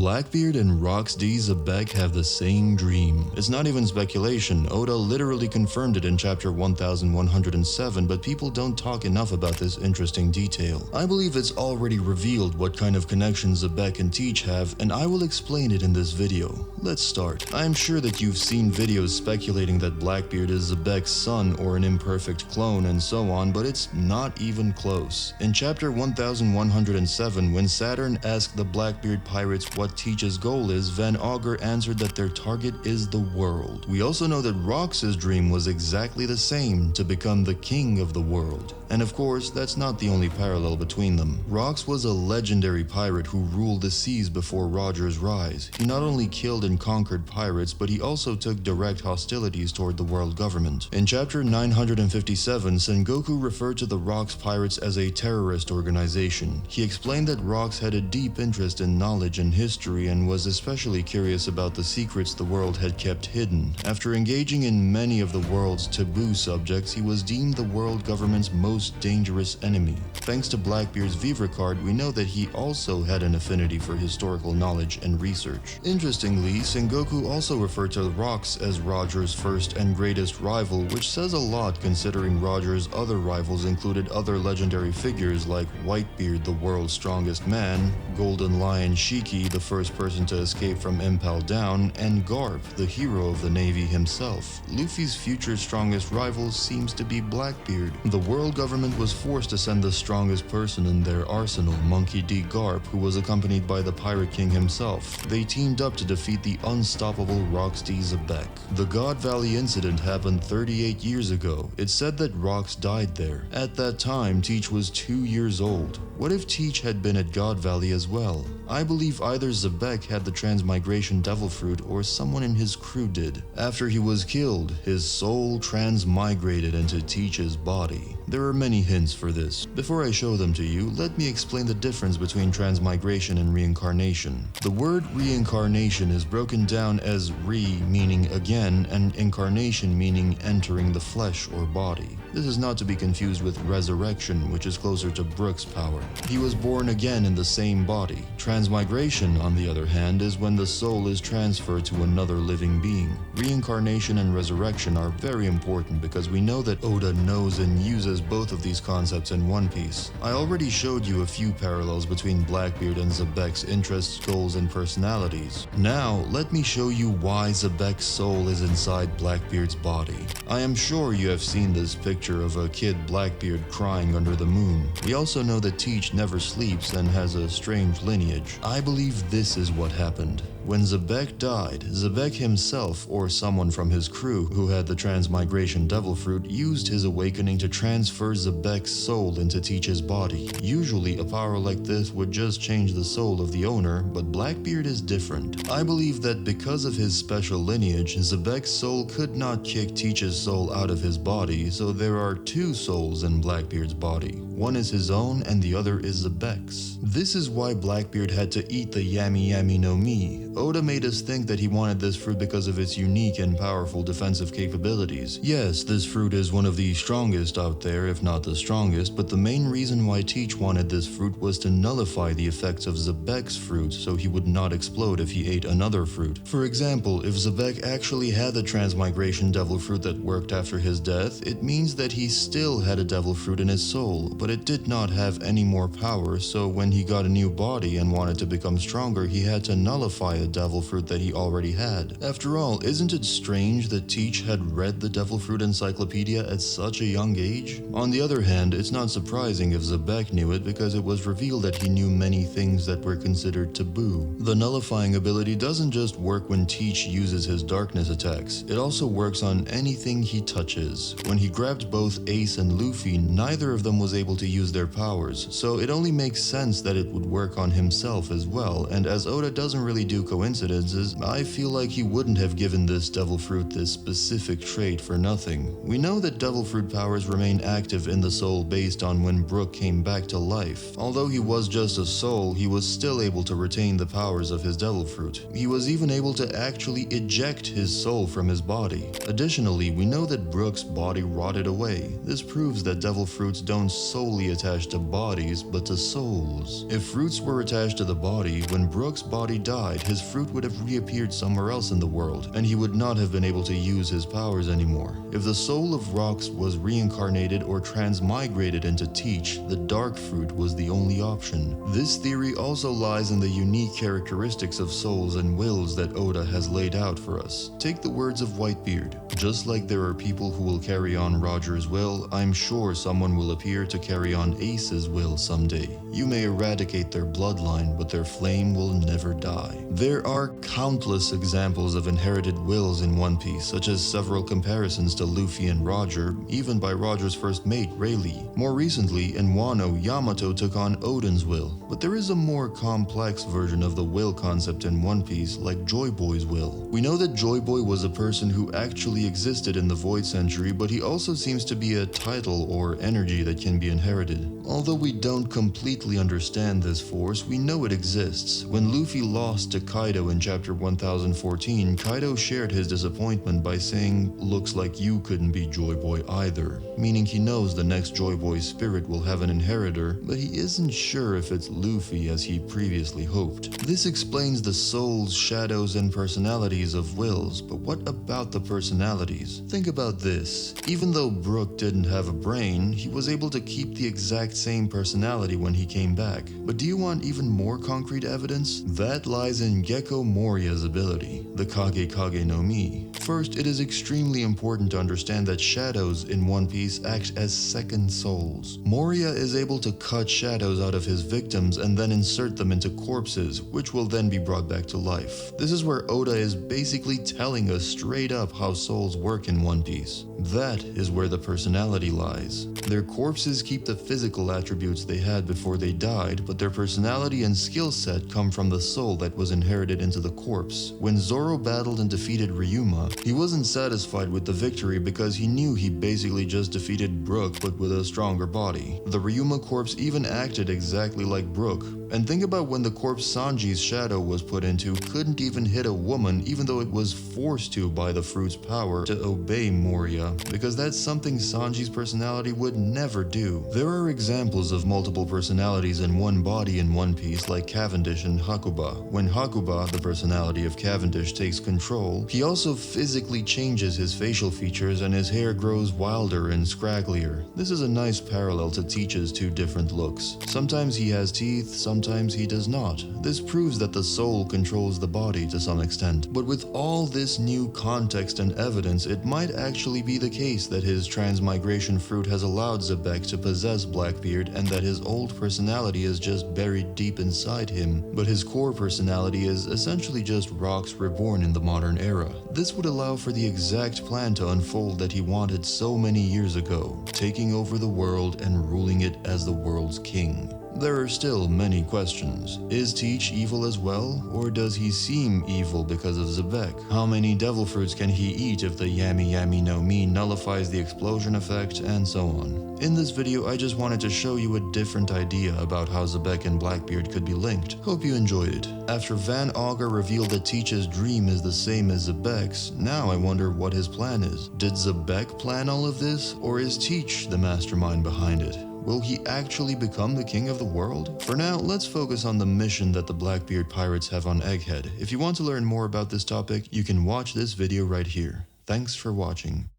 Blackbeard and Rocks D Xebec have the same dream. It's not even speculation, Oda literally confirmed it in chapter 1107, but people don't talk enough about this interesting detail. I believe it's already revealed what kind of connections Xebec and Teach have, and I will explain it in this video. Let's start. I am sure that you've seen videos speculating that Blackbeard is Xebec's son or an imperfect clone and so on, but it's not even close. In chapter 1107, when Saturn asked the Blackbeard pirates what Teach's goal is, Van Augur answered that their target is the world. We also know that Rox's dream was exactly the same, to become the king of the world. And of course, that's not the only parallel between them. Rox was a legendary pirate who ruled the seas before Roger's rise. He not only killed and conquered pirates, but he also took direct hostilities toward the world government. In chapter 957, Sengoku referred to the Rox pirates as a terrorist organization. He explained that Rox had a deep interest in knowledge and history and was especially curious about the secrets the world had kept hidden. After engaging in many of the world's taboo subjects, he was deemed the world government's most dangerous enemy. Thanks to Blackbeard's Vivre card, we know that he also had an affinity for historical knowledge and research. Interestingly, Sengoku also referred to Rox as Roger's first and greatest rival, which says a lot considering Roger's other rivals included other legendary figures like Whitebeard, the world's strongest man, Golden Lion Shiki, the first person to escape from Impel Down, and Garp, the hero of the Navy himself. Luffy's future strongest rival seems to be Blackbeard. The world government was forced to send the strongest person in their arsenal, Monkey D. Garp, who was accompanied by the Pirate King himself. They teamed up to defeat the unstoppable Rocks D Xebec. The God Valley incident happened 38 years ago. It's said that Rox died there. At that time, Teach was 2 years old. What if Teach had been at God Valley as well? I believe either Xebec had the Transmigration Devil Fruit or someone in his crew did. After he was killed, his soul transmigrated into Teach's body. There are many hints for this. Before I show them to you, let me explain the difference between transmigration and reincarnation. The word reincarnation is broken down as re meaning again and incarnation meaning entering the flesh or body. This is not to be confused with resurrection, which is closer to Brook's power. He was born again in the same body. Transmigration, on the other hand, is when the soul is transferred to another living being. Reincarnation and resurrection are very important because we know that Oda knows and uses both of these concepts in One Piece. I already showed you a few parallels between Blackbeard and Xebec's interests, goals, and personalities. Now, let me show you why Xebec's soul is inside Blackbeard's body. I am sure you have seen this picture of a kid Blackbeard crying under the moon. We also know that Teach never sleeps and has a strange lineage. I believe this is what happened. When Xebec died, Xebec himself, or someone from his crew who had the Transmigration Devil Fruit, used his awakening to transfer Xebec's soul into Teach's body. Usually, a power like this would just change the soul of the owner, but Blackbeard is different. I believe that because of his special lineage, Xebec's soul could not kick Teach's soul out of his body, so there are two souls in Blackbeard's body. One is his own and the other is Xebec's. This is why Blackbeard had to eat the Yami Yami no Mi. Oda made us think that he wanted this fruit because of its unique and powerful defensive capabilities. Yes, this fruit is one of the strongest out there, if not the strongest, but the main reason why Teach wanted this fruit was to nullify the effects of Xebec's fruit so he would not explode if he ate another fruit. For example, if Xebec actually had the Transmigration Devil Fruit that worked after his death, it means that he still had a devil fruit in his soul, but it did not have any more power, so when he got a new body and wanted to become stronger, he had to nullify a devil fruit that he already had. After all, isn't it strange that Teach had read the Devil Fruit Encyclopedia at such a young age? On the other hand, it's not surprising if Xebec knew it because it was revealed that he knew many things that were considered taboo. The nullifying ability doesn't just work when Teach uses his darkness attacks, it also works on anything he touches. When he grabbed both Ace and Luffy, neither of them was able to use their powers, so it only makes sense that it would work on himself as well, and as Oda doesn't really do coincidences, I feel like he wouldn't have given this Devil Fruit this specific trait for nothing. We know that Devil Fruit powers remain active in the soul based on when Brook came back to life. Although he was just a soul, he was still able to retain the powers of his Devil Fruit. He was even able to actually eject his soul from his body. Additionally, we know that Brook's body rotted away. This proves that Devil Fruits don't solely solely attached to bodies, but to souls. If fruits were attached to the body, when Brook's body died, his fruit would have reappeared somewhere else in the world, and he would not have been able to use his powers anymore. If the soul of Rocks was reincarnated or transmigrated into Teach, the dark fruit was the only option. This theory also lies in the unique characteristics of souls and wills that Oda has laid out for us. Take the words of Whitebeard. Just like there are people who will carry on Roger's will, I'm sure someone will appear to carry on Ace's will someday. You may eradicate their bloodline, but their flame will never die. There are countless examples of inherited wills in One Piece, such as several comparisons to Luffy and Roger, even by Roger's first mate, Rayleigh. More recently, in Wano, Yamato took on Odin's will, but there is a more complex version of the will concept in One Piece, like Joy Boy's will. We know that Joy Boy was a person who actually existed in the Void Century, but he also seems to be a title or energy that can be inherited. Although we don't completely understand this force, we know it exists. When Luffy lost to Kaido in chapter 1014, Kaido shared his disappointment by saying, "Looks like you couldn't be Joy Boy either," meaning he knows the next Joy Boy spirit will have an inheritor, but he isn't sure if it's Luffy as he previously hoped. This explains the souls, shadows, and personalities of wills, but what about the personalities? Think about this. Even though Brook didn't have a brain, he was able to keep the exact same personality when he came back. But do you want even more concrete evidence? That lies in Gecko Moria's ability, the Kage Kage no Mi. First, it is extremely important to understand that shadows in One Piece act as second souls. Moria is able to cut shadows out of his victims and then insert them into corpses, which will then be brought back to life. This is where Oda is basically telling us straight up how souls work in One Piece. That is where the personality lies. Their corpses keep the physical attributes they had before they died, but their personality and skill set come from the soul that was inherited into the corpse. When Zoro battled and defeated Ryuma, he wasn't satisfied with the victory because he knew he basically just defeated Brook but with a stronger body. The Ryuma corpse even acted exactly like Brook. And think about when the corpse Sanji's shadow was put into couldn't even hit a woman, even though it was forced to by the fruit's power to obey Moria, because that's something Sanji's personality would never do. There are examples of multiple personalities in one body in One Piece, like Cavendish and Hakuba. When Hakuba, the personality of Cavendish, takes control, he also physically changes his facial features and his hair grows wilder and scragglier. This is a nice parallel to Teach's two different looks. Sometimes he has teeth, sometimes he does not. This proves that the soul controls the body to some extent. But with all this new context and evidence, it might actually be the case that his transmigration fruit has allowed Xebec to possess Blackbeard and that his old personality is just buried deep inside him, but his core personality is essentially just Rocks reborn in the modern era. This would allow for the exact plan to unfold that he wanted so many years ago, taking over the world and ruling it as the world's king. There are still many questions. Is Teach evil as well, or does he seem evil because of Xebec? How many devil fruits can he eat if the Yami Yami no Mi nullifies the explosion effect, and so on? In this video, I just wanted to show you a different idea about how Xebec and Blackbeard could be linked. Hope you enjoyed it. After Van Augur revealed that Teach's dream is the same as Xebec's, now I wonder what his plan is. Did Xebec plan all of this, or is Teach the mastermind behind it? Will he actually become the king of the world? For now, let's focus on the mission that the Blackbeard pirates have on Egghead. If you want to learn more about this topic, you can watch this video right here. Thanks for watching.